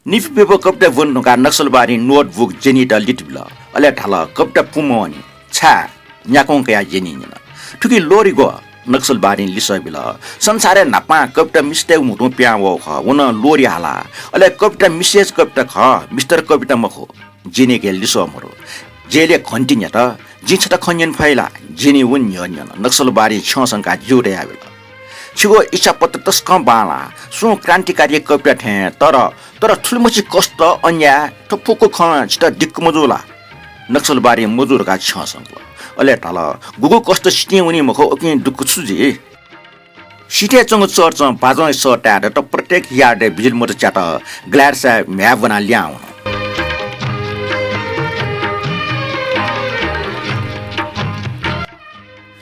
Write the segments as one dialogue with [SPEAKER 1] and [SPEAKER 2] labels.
[SPEAKER 1] Nif people kapta vun ka Naxalbari notebook jenita litbla ale thala kapta pumoni cha nyakong kaya jenina tuki lori go Naxalbari lisabila sansare napa kapta mistake mutu piawo kha una lori hala ale kapta message kapta kha Mr. Kapita mako jeni ke lisomoro jele continue ta jinchata khonyen phaila jeni wun nyon Naxalbari chonsang ka jude abila छिगो इच्छा पत्र तस्कम बाला सु क्रान्तिकारी कपिया थे तर ठुलमची कष्ट अन्या ठुक्कु ख छिटा दिक्क मजुला नक्सलबारी मजुर का छसँग अले तल गुगु कष्ट सिटे उनी मखो ओकि दुक्क छुजी सिटे चंग चर्च बाजो सटा त प्रत्येक यार्ड बिजुल मोटर चाट ग्ल्याड सा म्याप बना ल्याउ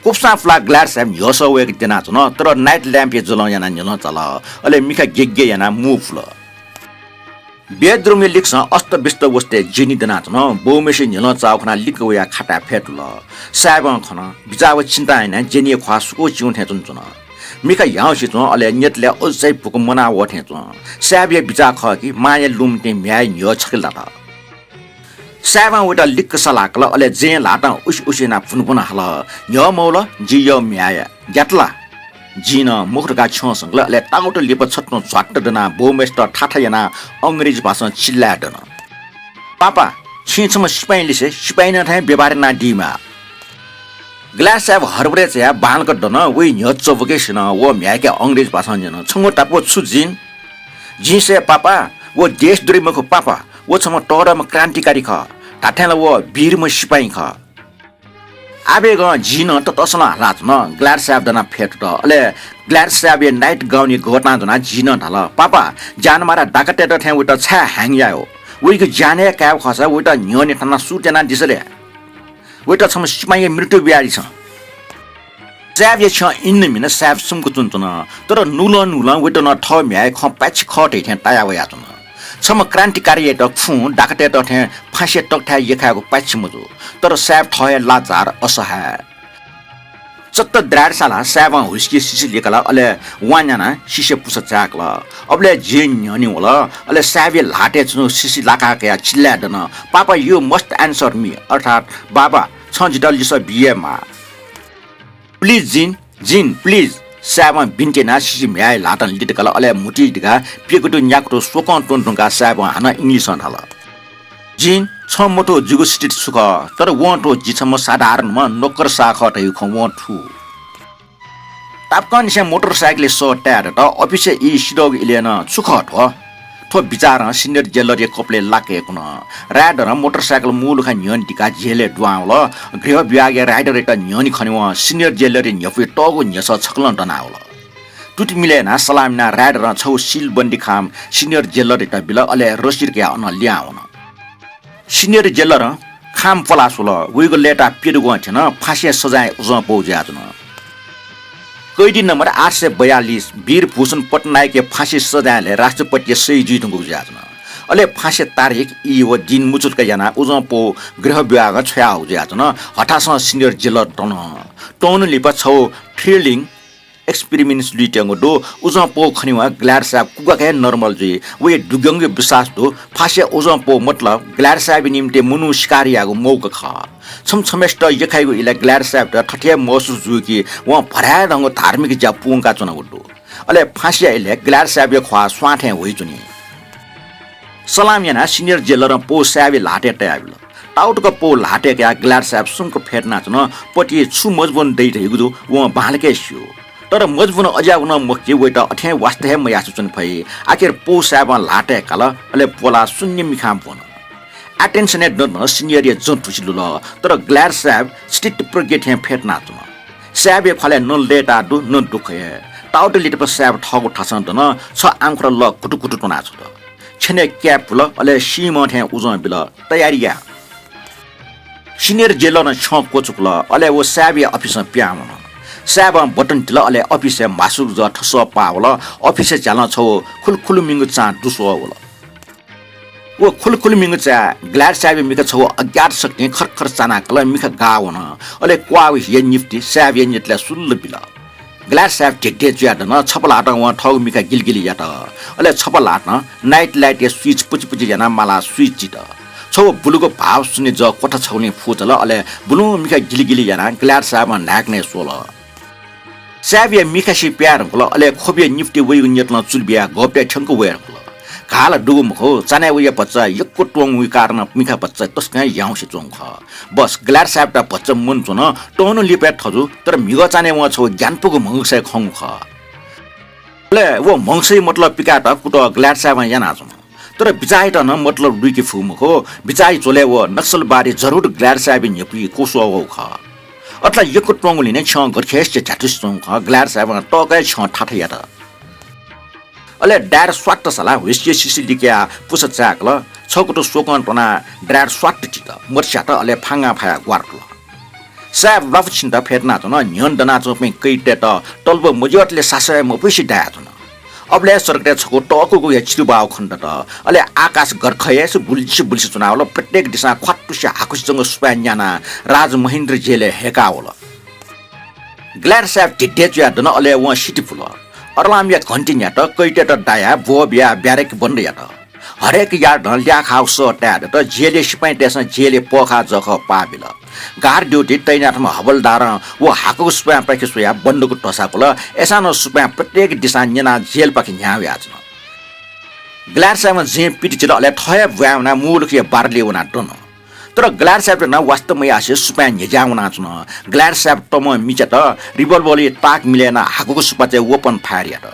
[SPEAKER 1] कुप्सा फ्लाग ग्ल्याड साहब योसो वेक दिना छ न तर नाइट ल्याम्प जलाउ याना न्यन चल अले मिखा गेगे याना मुफल बेडरुम लिक्स अस्त व्यस्त वस्ते जिनी दिना छ न बोमेसे न्यन चाउखना लिकवया खाटा फेटल साहब खन बिजाव चिन्ता हैन जेनी ख्वासको जिउ थे जुन मिखा याउसी छ अले नेटले अझै पुक मना वथे छ साहब या बिजा ख कि माया लुमते म्याइ न्यो छकिला त सावा वटा लिक्क सलाकल अले जे लाटा उसिना फुनफुन हल न्यो मौल जियो म्याया ग्याटला जिन मुखरका छसँग अले टाउट लिप छट्नु झट्ट दना बोमेस्टर ठाठायना अंग्रेजी भाषा चिल्लाडन पापा छिछम सिपाइलिसे सिपाइन थाय व्यवहार ना दिमा ग्लास साहब हरबरे छ बाल गड्डन वे न्यो चबकेसन वो म्याके अंग्रेजी भाषा जन छंगो टापो छुजिन जिसे पापा वो देशद्रोहीमको पापा वो छम टोरम क्रान्तिकारी ख टाठेला वो वीरम सिपाही ख आबे ग जिन त तसला हालात न ग्ल्याड साहब दना फेट त अले ग्ल्याड साहब नाइट गाउने घटना जना जिन ढल पापा जान मारा डाकटे त थे उटा छा ह्याङ यायो उइको जाने काव खसा उटा न्योने तना सुटेना दिसले उटा छम सिपाही मृत्यु बियारी छ साहब ये छ इन मिन साहब सुमको चुन्तन तर नुल उटा न ठ म्याय ख पाछि खटे थे ताया वया त छम क्रान्तिकारी त फु डाकटे त थे फासे टकठा यखाको पाछि मुजु तर साहब ठय लाजार असहाय चत्त द्राडसाला साहब हुस्की सिसी लेकला अले वान्याना सिसे पुस चाकला अबले जे न्यनी होला अले साहब लाटे छु सिसी लाका के चिल्लाडन पापा यु मस्ट आन्सर मी अर्थात बाबा छ जिडल लिस बिएमा प्लिज जिन प्लिज साबा बिन्टेना सिसी म्याइ लाटन लिटकला अले मुटी दिगा पेकुटु न्याकुटु सोकन टोन्टुका साबा हाना इंग्लिश हला जिन छ मोटो जुगु स्टिट सुख तर वटो जिछम साधारणमा नोकर साख तै खव ठु तापकन से मोटरसाइकल सो टायर त अफिस इ सिडोग इलेन सुख ठो विचार सिनियर जेलर कपले लाके कुन राइडर मोटरसाइकल मूल खा न्यन टिका जेले दुआउल गृह विभाग राइडर एक न्यनी खनिव सिनियर जेलर न्यफे टगो न्यस छकलन तनाउल टुटी मिलेना सलामना राइडर छौ सिल बन्दी खाम सिनियर जेलर एक बिल अले रसिर के अन ल्याउन सिनियर जेलर खाम पलासुल उइगो लेटा पिडगो छैन फाँसी सजाय उज पौज्या जन कैदी नम्बर 842 वीर भूषण पटनायक के फाँसी सजायले राष्ट्रपति सही जितुको जाजन अले फाँसी तारिख इ व दिन मुचुत याना उजपो गृह विभाग छया हो जाजन हठास सिनियर जेलर टन लिप छौ थ्रिलिङ एक्सपेरिमेन्ट्स लिटेंगो दो उजपो खनिवा ग्ल्याड साहब कुका के नर्मल जी वे दुगंग विश्वास दो फाँसी उजपो मतलब ग्ल्याड साहब निम्ते मुनु शिकारियाको मौका ख छमछमेष्ट यखाइगो इला ग्ल्याड साहब त ठठिया महसुस जु कि व भराय रंग धार्मिक जा पुंका चुना उडो अले फाँसी इले ग्ल्याड साहब ख्वा स्वाठे होइ जुनी सलाम याना सिनियर जेलर पो साहब लाटे टाइबल टाउटको पो लाटे के ग्ल्याड साहब सुनको फेट्ना चुन पटी छु मजबुन दै रहेगु व बालके सियो तर मजबुन अजाउन मक्ति वेट अठे वास्ते म यासुचन भई आखिर पो साहब लाटे कल अले पोला शून्य मिखाम पन अटेन्सन न सिनियर ये जन ठुसिलु तर ग्ल्याड साहब स्टिट प्रगेट हे फेट्ना चुन साहब खले न लेटा दु न दुखे टाउट लिट साहब ठगु ठसन त न छ आंखर ल कुटु कुटु टना छ छने क्याप ल अले सीम थे उजन बिल तयारीया सिनियर जेलर न छ कोचुकल अले वो साहब अफिस प्याम साहब बटन तिल अले अफिस मासुक ज ठस पावल अफिस चाल छौ खुलखुल मिंगु चा दुसो होला वो खुलखुल मिंगु चा ग्ल्याड साहब मिका छौ अज्ञात शक्ति खरखर चाना कल मिका गाउन अले क्वाव हे निफ्टी साहब ये नितले सुल्ल बिल ग्लास साहब ढेढे ज्याट न छपल हाट वहाँ ठग मिका गिलगिली जाट अले छपल हाट न नाइट लाइट स्विच पुची पुची जना माला स्विच जित छौ बुलुको भाव सुने ज कोठा छौने फुचल अले बुलु मिका गिलगिली जना ग्लास साहब नाक्ने सोल साहब या मिका सी प्यार होला अले खोबे निफ्टी वइ नियतन चुलबिया गप्या ठंको वेर होला काला डुगुम हो चाने उया बच्चा यक्को टोङ उइ कारण मिखा बच्चा तस्का याउँसे चोङ ख बस ग्लास साहब ता बच्चा मन चुन टोनो लिपे ठजु तर मिगो चाने व छौ ज्ञानपुको मंगसे खङ ख ले वो मंगसे मतलब पिका त कुट ग्लास साहब याना छु तर बिचाइ त न मतलब दुइकी फुम हो बिचाइ चोले वो नक्सलबारी जरुर ग्लास साहब नेपी कोसो हो ख अतला यक्को टोङ लिने छ गरखेस झटिस चोङ ख ग्लास साहब टकै छ ठाठै या त अले डार स्वाट सला हुइसिए सिसि लिक्या पुस चाकल छकुटो सोकन पना डार स्वाट चित मर्स्या त अले फांगा फाया ग्वार्टल साब बाफछिन त फेर्ना त न न्यन दना चोपे कैटे त टल्बो मजटले सासय म पैसि डाया त न अबले सरकटे छको टकुको या चिरुबाउ खण्ड त अले आकाश गरखयस बुल्छि बुल्छि चुनावल प्रत्येक दिशा खट्टुसे आकुससँग सुपान्याना राज महेन्द्र जेले हेकावल ग्लार साब टिटेच्या दन अले व सिटी फुल अरलाम या घन्टिन्या त कैटे त डाया बो बिया ब्यारेक बन्द या त हरेक या ढल्या खाउस ट्याड त जेले सिपाइ देश जेले पोखा जख पाबिल गार ड्युटी तैनाथमा हवलदार वो हाको सुपा पाके सोया बन्डको टसापल एसानो सुपा प्रत्येक दिशा न्याना जेल पाके न्याव्या छ ग्लार साहब जे पिटिचल अले थय व्याउना मुलुक या बारले वना टन तर ग्लार साहब न वास्तवमै आसे सुपा न्याजाउना छ ग्लार साहब तम मिचा त रिभल्भरले ताक मिलेना हाको सुपा चाहिँ ओपन फायर या त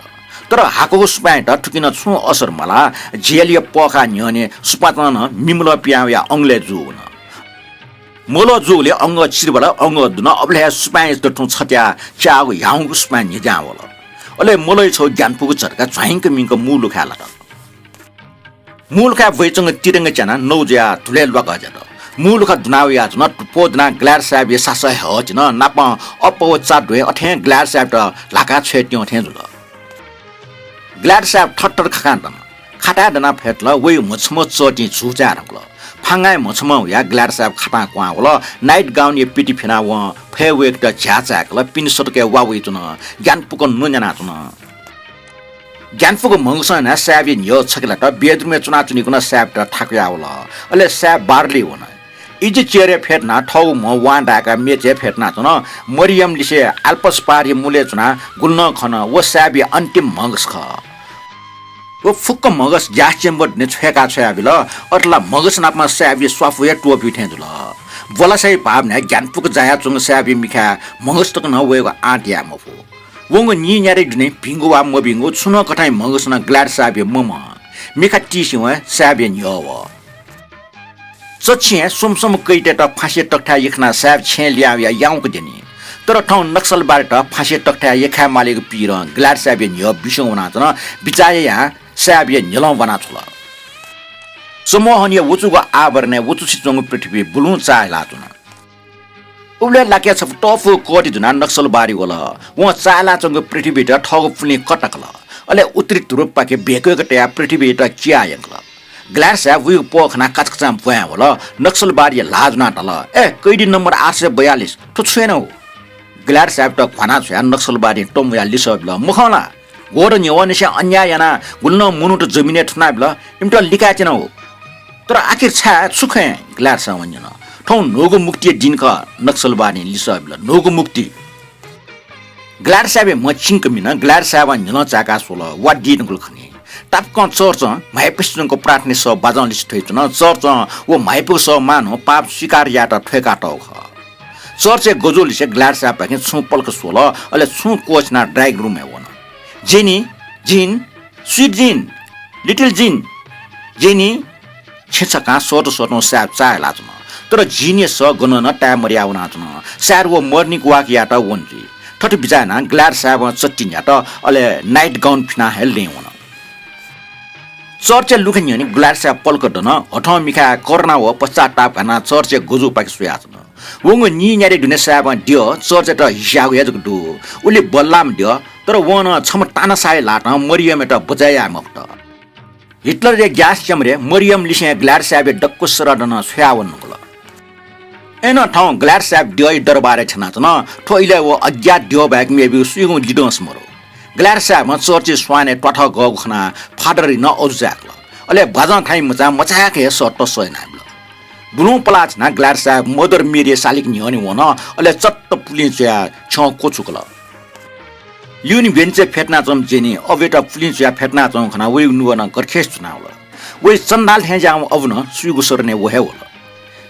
[SPEAKER 1] तर हाको सुपा त ठुकिन छु असर मला जेलिय पोखा न्यने सुपा न मिमल पिया या अंगले जुन मोलो जुले अंग चिरबल अंग दुन अबले सुपा त ठु छट्या चाउ याउ सुपा न्याजावल अले मोलै छौ ज्ञानपुको झर्का झैंक मिंक मुलुखाला त मुलुखा भइचंग तिरंग जना नौज्या धुले लगा जत मुलुखा दुनाउ या न पोदना ग्लार साहब सास हज न नाप अपो चा दुए अथे ग्लार साहब त लाका छेट्यो थे जुल ग्लार साहब ठट्टर खकान खाता दना फेटल वइ मछमो चटी छुचा रंगल फांगाय मछमो या ग्लार साहब खपा क्वावल नाइट गाउन ये पिटी फेना व फेवेक त छाचाकल पिन सटके वावइ चुन ज्ञानपुको नुजना चुन ज्ञानपुको मंगसन साहब न्यो छकला त बेदरुमे चुना चुनिकुन साहब त ठाक्यावल अले साहब बारले हुन इजे चेरे फेट्ना ठौ म वान्डाका मेचे फेट्ना चुन मरियम लिसे अल्पस पारी मुले चुना गुल्न खन वो साबी अन्तिम मंगस ख वो फुक्क मगस ग्यास चेम्बर ने छेका छयाबिल अटला मगस नापमा साबी स्वाफुया टोपी थेजुल बोलासै भाव ने ज्ञानपुक जाया चुङ साबी मिखा मगस तक न वेको आट्या मफु वंग नि न्यारे दुने भिंगो वा म भिंगो छुन कठाई मगस न ग्लाड साबी मम मिखा टिसिव साबी न्यव सचिए सोमसोम कैटे त फाँसे टक्ठा यखना साहब छे ल्या या याउको देनी तर ठौ नक्सल बारे त फाँसे टक्ठा यखा मालेको पिर ग्लाड साहब न्य बिसो हुना छ बिचारे या साहब न्यलौ बना छल समूहनीय वचुको आवरने वचुसी चंग पृथ्वी बुलु चाहला तुन उले लाके छ टफु कोटी जुना नक्सल बारी होला व चाहला चंग पृथ्वी त ठग फुने कटकल अले उत्तरी ध्रुव पाके बेको कट्या पृथ्वी त चिया यंगल ग्लार साहब वी पोखना कचकचाम पोया होला नक्सल बारी लाज ना टल ए कैदी नम्बर 842 तो छैन हो ग्लार साहब त खना छ नक्सल बारी टम या लिसबल मुखला गोर न्यवन से अन्याय याना गुल्न मुनु त जमिने ठना बल इमट लिका छैन हो तर आखिर छा सुखे ग्लार साहब वञन ठौ नोगो मुक्ति दिन क नक्सल बारी लिसबल नोगो मुक्ति ग्लार साहब म चिंक मिन ग्लार साहब न्यन चाका सोल वा दिन गुल खनी तापकन चर्च माइपिसनको प्रार्थना स बाजाउन लिस्ट थैछ न चर्च वो माइपु स मानो पाप स्वीकार यात ठेका टौ ख चर्च गजोली से ग्लाड सा पाके छु पल्क सोल अले छु कोचना ड्राइग रूम हे वन जेनी जिन स्वीट जिन लिटिल जिन जेनी छेचका सोटो सोटो साब चाहला छ तर जिने स गन न टामरिया उना छ सार वो मर्निक वाक यात वनजी ठट बिजाना ग्लाड साब चट्टिन यात अले नाइट गाउन फिना हेल्ने वन चर्च लुखनी नि ग्लाडसा पल्कटन हठ मिखा कर्ना हो पश्चाताप घना चर्च गुजु पाक सुयाछन वंग नि न्यारे दुने साब दियो चर्च त हिसाब याजक दु उले बल्लाम दियो तर वन छम ताना साय लाट मरियम त बजाया मक्त हिटलर रे ग्यास चमरे मरियम लिसे ग्लाडसा बे डक्को सरडन सुयावन नगल एन ठाउँ ग्ल्याड स्याप डिओ दरबारे छना न ठोइले वो अज्ञात डिओ बैक मेबी सुइगु लिडोस मरो ग्ल्याड स्याप म चर्ची स्वाने टठ गौ खना फाडरी न ओजाक अले भजन खाइ मचा मचा के सट्ट सोइ नाम बुनु पलाच ना ग्ल्याड स्याप मदर मेरे सालिक निहनि वन अले चट्ट पुलिncia छ कोचुकल युनि बेन्चे फेटना जम जेनी अबेटा पुलिncia फेटना जम खना वे नुवन करखेस चुनाव वे चन्दाल थे जाम अबन सुइगु सरने वहे होला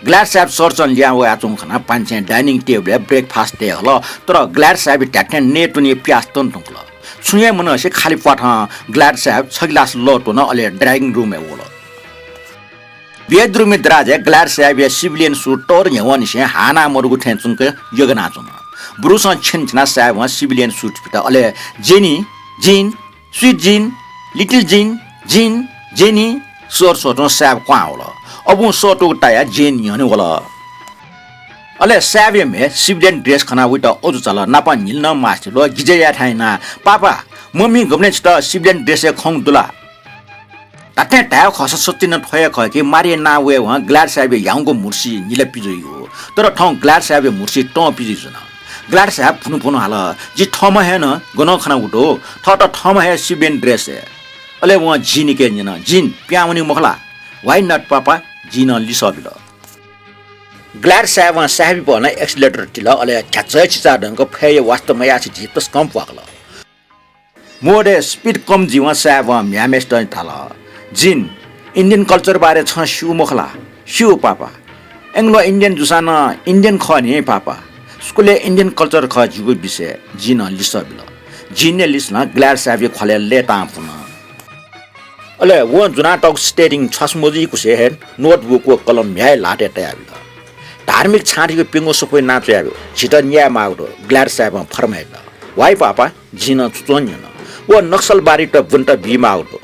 [SPEAKER 1] ग्ल्याड स्याप सर्चन ल्या वे आचुङ खना पान्छे डाइनिङ टेबल ब्रेकफास्ट दे होला तर ग्ल्याड स्याप ट्याक्ने नेटुनी प्यास तन तुङल सुये मन से खाली पाठा ग्ल्याड स्याप छगिलास लटो न अले ड्राइङ रुम ए होला बेडरुम में दराजे ग्ल्याड स्याप सिविलियन सूट टोर यवन से हाना मरुगु ठेचुङ के योगना चुङ ब्रुस छिनछना स्याप सिविलियन सूट पिता अले जेनी जिन स्वीट जिन लिटिल जिन जिन जेनी सोर सोटो स्याप क्वा होला अबु सोटो टाया जेन यने होला अले स्याबे में सिविलियन ड्रेस खना उटा ओजु चला नापा निल्न मास्टर लो गिजेया थाइना पापा मम्मी गम्ने छ सिविलियन ड्रेस खङ दुला ताते टायो खस सतिन थय ख कि मारे ना वे वहाँ ग्ल्याड स्याबे याङको मुर्सी निले पिजो तर ठाउँ ग्ल्याड स्याबे मुर्सी ट पिजो जुन ग्ल्याड स्याब फुनु फुनु हाल जी ठम है न गन खना उठो ठ ठम है सिविलियन ड्रेस अले वहाँ जिन के निन जिन प्याउनी मखला वाइ नट पापा जिन लिसबिल ग्ल्याड स्याब स्याबी पन एक्सिलेटर टिल अले छ्याचै छिचा ढंग फेय वास्तवमा याछि जितस कम पाकल मोडे स्पीड कम जीवा स्याब म्यामेस्ट थाल जिन इंडियन कल्चर बारे छ शिव मखला शिव पापा एंग्लो इंडियन जुसान इंडियन ख नि पापा स्कुले इंडियन कल्चर ख जुगु विषय जिन लिसबिल जिन लिस्न ग्ल्याड स्याबी खले लेता पुन अले वो जुना टक स्टेरिङ छसमोजी कुसे हे नोटबुक को कलम म्याय लाटे तयाबिल धार्मिक छाँटीको पिङ्गो सबै नाच्यो छिट न्या माउडो ग्ल्याड स्याब फरमाइल वाइ पापा जिन चुचोन्यन वो नक्सलबारी त बुन्ट बिमा आउटो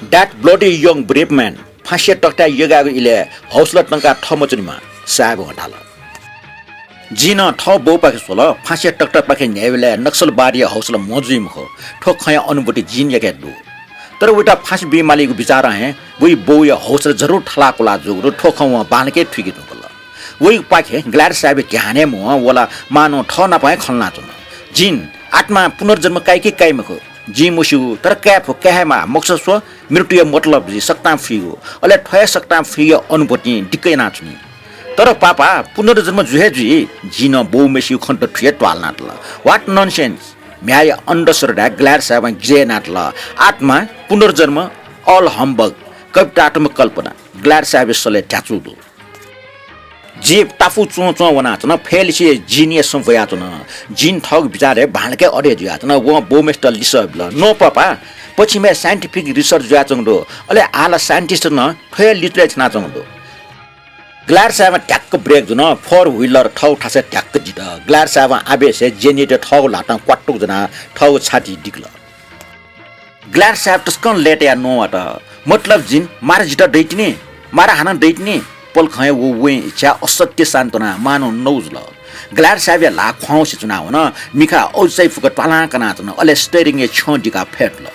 [SPEAKER 1] That bloody young brave man फाँसिया टक्टा यगाको इले हौसला टंका ठमचुनीमा साब हटाल जिन ठ बौ पाके सोल फाँसिया टक्टा पाके न्यायले नक्सलबारी हौसला मजुइम हो ठोक खया अनुभूति जिन यके दु तर उटा फाँसी बिमालीको विचार है वही बौ या हौसला जरुर ठलाकोला जुगु ठोक व बानके ठिकी दुकल वही पाके ग्ल्याड स्याब क्याने म वला मानो ठ नपाए खल्ना चुन जिन आत्मा पुनर्जन्म काइके काइम हो जी मुसु तर क्याफ क्यामा मक्सस्व मृत्यु मतलब जी सक्ता फिगो अले ठय सक्ता फिगो अनुभूति दिक्कै नाच्ने तर पापा पुनर्जन्म जुहे जी जिन बौ मेसी खन्त ठिए ट्वाल नाटल व्हाट नॉनसेंस म्याय अंडरस्टैंड ग्ल्याड स्याब गिजे नाटल आत्मा पुनर्जन्म ऑल हम्बग कवितात्मक कल्पना ग्ल्याड स्याब सले ट्याचुदो जीव टाफु चो चो वना चन फेलिसी जिनियस संफया चन जिन ठग बिचारे भाणके अडे जुया चन व बोमेस्टर लिसबल नो पापा पछि मे साइन्टिफिक रिसर्च जुया चंगदो अले आला साइन्टिस्ट न फेल लिटरेचर ना चंगदो ग्ल्याड स्याब ट्याक्क ब्रेक जुन फोर व्हीलर ठौ ठासे ट्याक्क जित ग्ल्याड स्याब आबेसे जेनेरेटर ठौ लाटा क्वाट्टुक जना ठौ छाती डिक्ल ग्ल्याड स्याब तस्कन लेट या नो अट मतलब जिन मार जित दैटिने मारा हाना दैटिने पल खय वो वे इच्छा असत्य सान्तना मानो नौजल ग्ल्याड स्याब ला ख्वाउसी चुनाव न मिखा औसै फुकट पाला कना चन अले स्टेरिङ ए छोडिका फेटल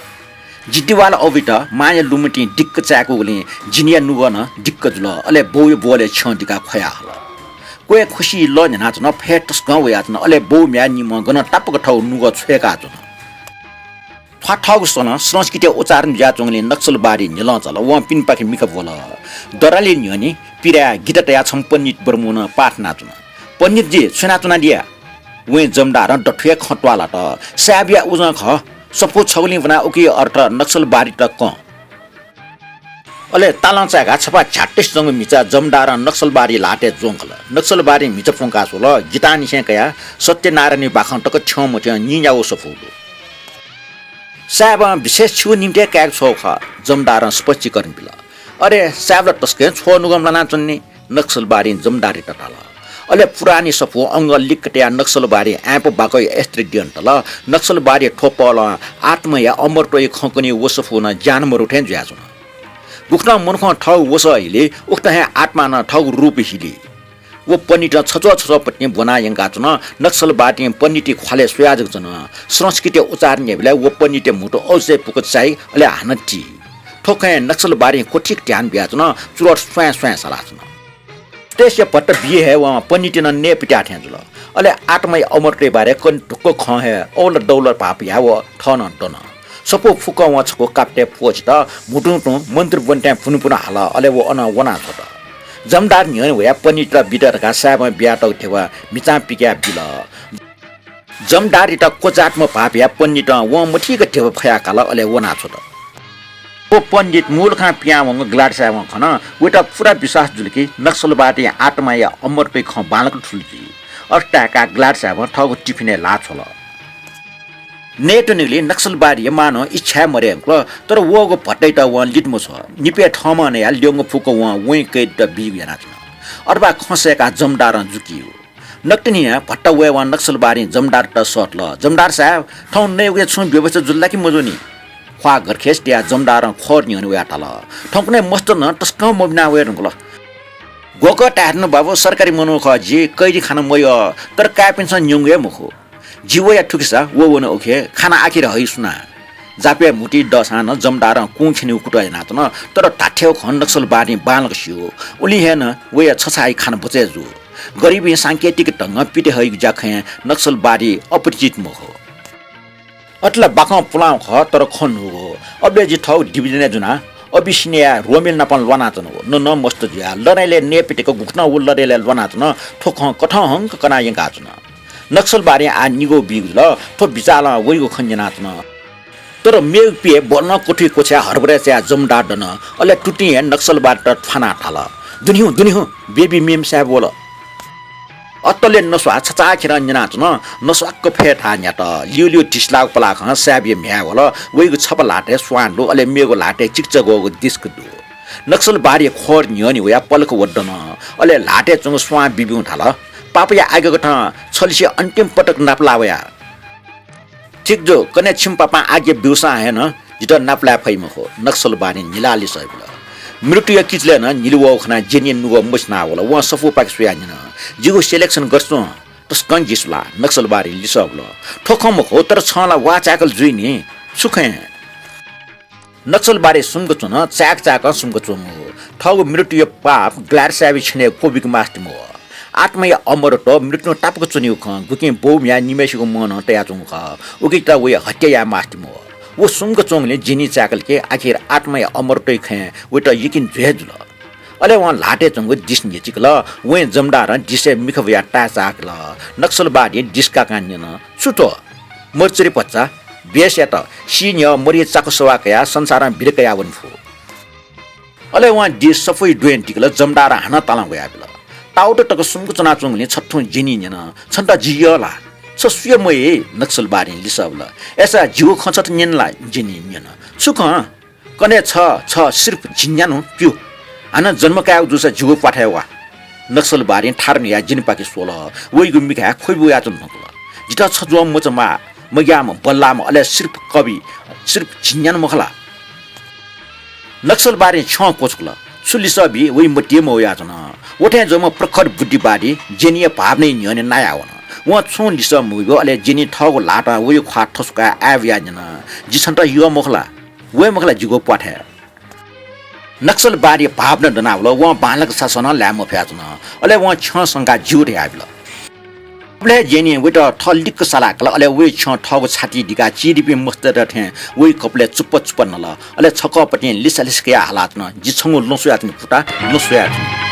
[SPEAKER 1] जिटिवाल अबिट माया लुमटी डिक्क चाकोले जिनिया नुगन डिक्क जुल अले बोय बोले छोडिका खया हल कोए खुशी ल जना चन फेटस गाउ या चन अले बौ म्या निम गन टपक ठौ नुग छेका चन फाठग सन संस्कृति उच्चारण ज्याचोङले नक्सलबारी निल चल व पिन पाखे मिख बोल दराले न्यनी पिरा गीत तया छम पण्डित बर्मुन पाठ नाचुन पण्डित जी सुना चुना दिया वे जमदार डठे खटवाला त स्याबिया उज ख सपो छगली बना उकी अर्थ नक्सलबारी त क अले तालचागा छपा छाट्टेस जंग मिचा जमदार नक्सलबारी लाटे जोंखल नक्सलबारी मिच फंका सोल गीतानी से कया सत्यनारायण बाखन टक छम छ नियाओ सफुदो साब विशेष छु निम्ते क्याक छोख जमदार स्पष्टीकरण बिल अरे साब तस्के छो नुगम लाना चन्ने नक्सलबारी जमदारी टटाल अले पुरानी सफु अंग लिकटया नक्सलबारी एप बाकै एस्ट्रिडियन तल नक्सलबारी ठोपल आत्मया अमरटोय खकनी वसफु न जानमरु ठेन ज्याजुन गुखना मनख ठौ वस अहिले उक्त हे आत्मा न ठौ रूप हिली वो पनिट छचो छचो पट्ने बनायंगा चन नक्सलबारी पनिटी ख्वाले सुयाजक जन संस्कृति उच्चारण बेला वो पनिटे मुटो औसे पुक चाहिँ अले हानटी ठोकै नक्सलबारी कोठिक ध्यान ब्याचन चुरट स्वय स्वय सलाचन तेस्य पट्ट बिहे है वहाँ पनिटिन ने पिटा ठ्यां जुल अले आटमै अमरटे बारे कन ढुक्क ख है औल डौलर पाप या व ठन टन सपो फुक वहाँ छको काप्टे पोच त मुटु मन्त्री बन्ट्या पुन हाल अले वो अन वना छ त जमदार न्यन वया पनिट बिटरका साब ब्याटौ थेवा मिचा पिक्या बिल जमदारी त कोचाटमा पाप या पनिट व मठीक थेवा फया काल अले वना छ त ओ पण्डित मूलखा पियावंग ग्लाड साव खन उटा पुरा विश्वास जुलकी नक्सलबाटी आत्मा या अमरटै ख बालक ठुलकी अष्टाका ग्लाड साव ठगु टिफिने ला छल नेट निगली नक्सलबाटी मानो इच्छा मरे तर वगो भट्टै त व लिटमो छ निपे ठमा ने या ल्योंग फुको व वइ कै त बि याना छ अरबा खसेका जमदार जुकियो नक्तनी भट्ट वे व नक्सलबाटी जमदार त सटल जमदार साहब ठौ नै उगे छु व्यवस्था जुल्ला कि मजोनी ख्वा घरखेस त्या जमदार खोर नि वे आटल ठौकने मस्त न तस्क मबिना वे रंगल गोक टार्नु बाबु सरकारी मनु ख जी कैदी खाना मय तर का पेन्सन न्युङे मुखो जीव या ठुकिसा वो वन ओखे खाना आखिर है सुना जापे मुटी दसान जमदार कुङ छिनु कुटाय नातन तर टाठ्यौ खन नक्सल बानी बालक सियो उली हेन वे छछाई खाना बचे जु गरीबी सांकेतिक ढंग पिटे है जाखे नक्सल बारी अपरिचित मुखो अट्ला बाखा पुलाउ ख तर खन हो अबे जी ठौ डिभिजन जुना अबिस्निया रोमेल नपन लनातन हो न मस्त जिया लडाइले नेपिटेको गुख्न उ लडेले लनातन ठोख कठहंक कना यंगा जुना नक्सल बारे आ निगो बिगल ठो बिचाला वइगो खन्जनातन तर मेउ पिए बन्न कोठी कोछ्या हरबरे च्या जमदार दन अले टुटी नक्सल बाट फाना थाल दुनिहु बेबी मेम साहब बोल अत्तले नस्वा छचा खिर न्याचन नस्वाक फेठा न्याट लिउलिउ टिस्लाक पलाख स्याबे म्या होला वइगो छप लाटे स्वान्डो अले मेगो लाटे चिक्चगो दिस्क दु नक्सल बारी खोर न्यनि वया पलक वड्डन अले लाटे चंग स्वा बिबिउ थाल पापया आगेको ठ छलिसे अन्तिम पटक नापलावया ठीक जो कने छिम पापा आगे बिउसा हैन जित नापला फैमखो नक्सल बारी निलाली सैबल मृत्यु किचले न निलुव खना जेनि नुगो मसना होला व सफु पाक सुयानिन जिगो सिलेक्सन गर्छु तस्कन जिसला नक्सल बारी लिसबल ठोखम हो तर छला वा चाकल जुइनी सुखे नक्सल बारी सुमगो चुन चाक चाक सुमगो चुम ठगो मृत्यु पाप ग्लाड साबि छने कोबिक मास्टिमो आत्मय अमरट मृत्यु टापको चुनिउ ख गुके बोम या निमेशको मन तया चुङ ख उकिता वे हत्या या मास्टिमो वो सुमगो चोङले जिनी चाकल के आखिर आत्मय अमरटै खे उटा यकिन जुहेजुल अले वहाँ लाटे चंगो दिस निचिकल वे जमदार दिसे मिखवया टाचाकल नक्सल बाडी दिसका कान्यन छुटो मर्चरी पच्चा बेस त सिन्य मरि चाकसवा कया संसार बिरकया वनफु अले वहाँ दिस सफै दुएन टिकल जमदार हाना ताला गया बिल टाउट टक सुमको चना चंगले छठौ जिनी न छन्ता जियला सस्य मय नक्सल बाडी लिसबल ऐसा जिउ खचत निनला जिनी निन सुख कने छ सिर्फ जिन्यानु प्यु आना जन्म का जुसा जिउ पाठायवा नक्सल बारी ठार्न या जिन पाके सोल वइगु मिखा खोइबु या चन नकल जिता छ जो मचमा मग्याम बल्लाम अले सिर्फ कवि सिर्फ जिन्यान मखला नक्सल बारी छ कोचकल सुलिसबी वइ मटिए म या चन ओठे जम प्रखर बुद्धि बाडी जेनिया भावनै न्यने नाया वन व छु लिस मुगो अले जेनी ठगो लाटा वइ ख्वा ठसका आव्या जन जिसन्त यो मखला वे मखला जिगो पाठे नक्सल बारी भावना दनावल व बालक शासन ल्याम फ्याचन अले व छ संगा जुरे आबल अले जेनी वेट ठलिक सलाकल अले वे छ ठगो छाती दिका चिरिपि मस्त रथे वे कपले चुप नल अले छकपटि लिसलिसके हालात न जिछंगो लसुयात फुटा लसुयात